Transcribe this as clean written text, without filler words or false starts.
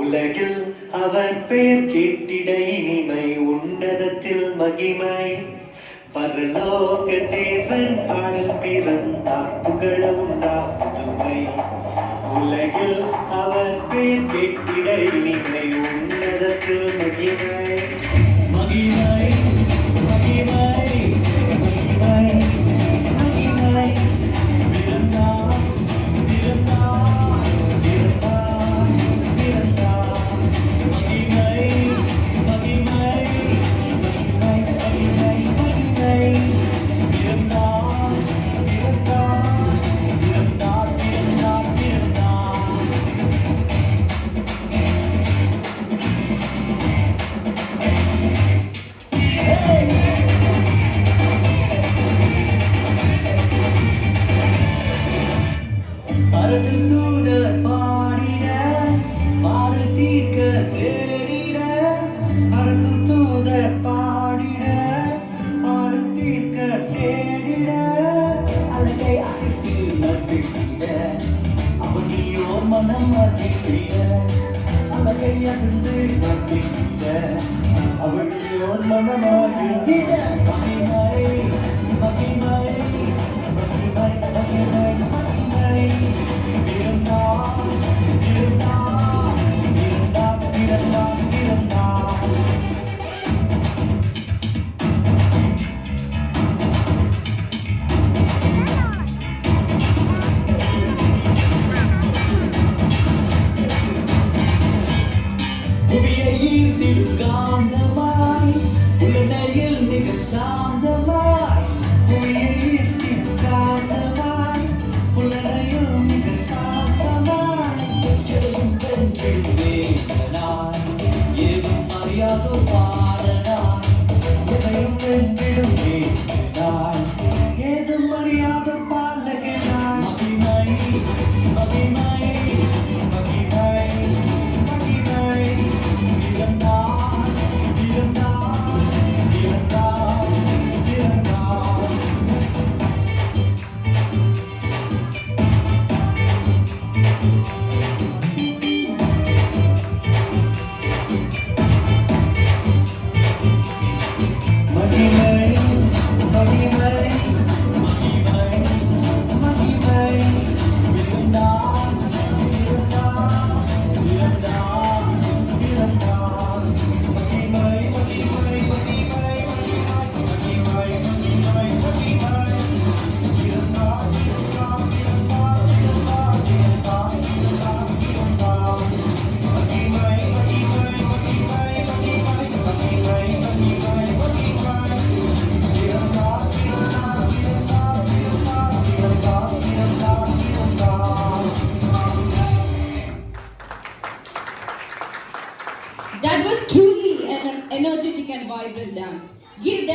உலகில் அவர் பெயர் கேட்டிட இனிமை, உன்னதத்தில் மகிமை. பரலோக தேவன் பாடல் பிறந்தார், புகழ உண்டா புதுமை. உலகில் அவர் பெயர் கேட்டிட இனிமை, உன்னதத்தில் மகிமை. மகிமை மகிமை மகிமை மகிமை. பிறந்தார் பிறந்தார் பிறந்தார் பிறந்தார். மகிமை மகிமை மகிமை மகிமை மகிமை. பிறந்தார் பிறந்தார் பிறந்தார் பிறந்தார் பிறந்தார். பரத்தில் தூதர் பாடிட, பாடல் தீர்க்க தேடிட. பரத்தில் தூதர் பாடிட, பாடல் தீர்க்க தேடிட. அழகை அழைத்து நம்பிட, அவனியோர் மனம் மகிழ்ந்திட. அழகை அதிர்ந்து நம்பிட, அவனியோர் மனம் மகிழ்ந்திட. மகிமை மகிமை மகிமை மகிமை மகிமை. பிறந்தார் பிறந்தார் பிறந்தார் பிறந்தார் பிறந்தார். புவியை ஈர்த்திடும் காந்தமாய், உலகையில் மிக சாந்தமாய். புவியை ஈர்த்திடும் காந்தமாய், உலகையில் மிக சாந்தமாய். எதையும் வென்றிடும் வேதனாய், ஏதும் அறியாதோர் பாலனாய். எதையும் வென்றிடும் வேதனாய், ஏதும் அறியாதோர் பாலகனாய். மகிமை மகிமை மகிமை மகிமை. பிறந்தார் பிறந்தார் பிறந்தார் பிறந்தார். மகிமை மகிமை மகிமை மகிமை. பிறந்தார் பிறந்தார் பிறந்தார் பிறந்தார். மகிமை மகிமை மகிமை மகிமை மகிமை மகிமை. பிறந்தார் பிறந்தார் பிறந்தார் பிறந்தார் பிறந்தார் பிறந்தார் பிறந்தார். மகிமை மகிமை மகிமை மகிமை மகிமை மகிமை மகிமை. பிறந்தார் பிறந்தார் பிறந்தார் பிறந்தார் பிறந்தார் பிறந்தார் பிறந்தார். That was truly an energetic and vibrant dance. Give them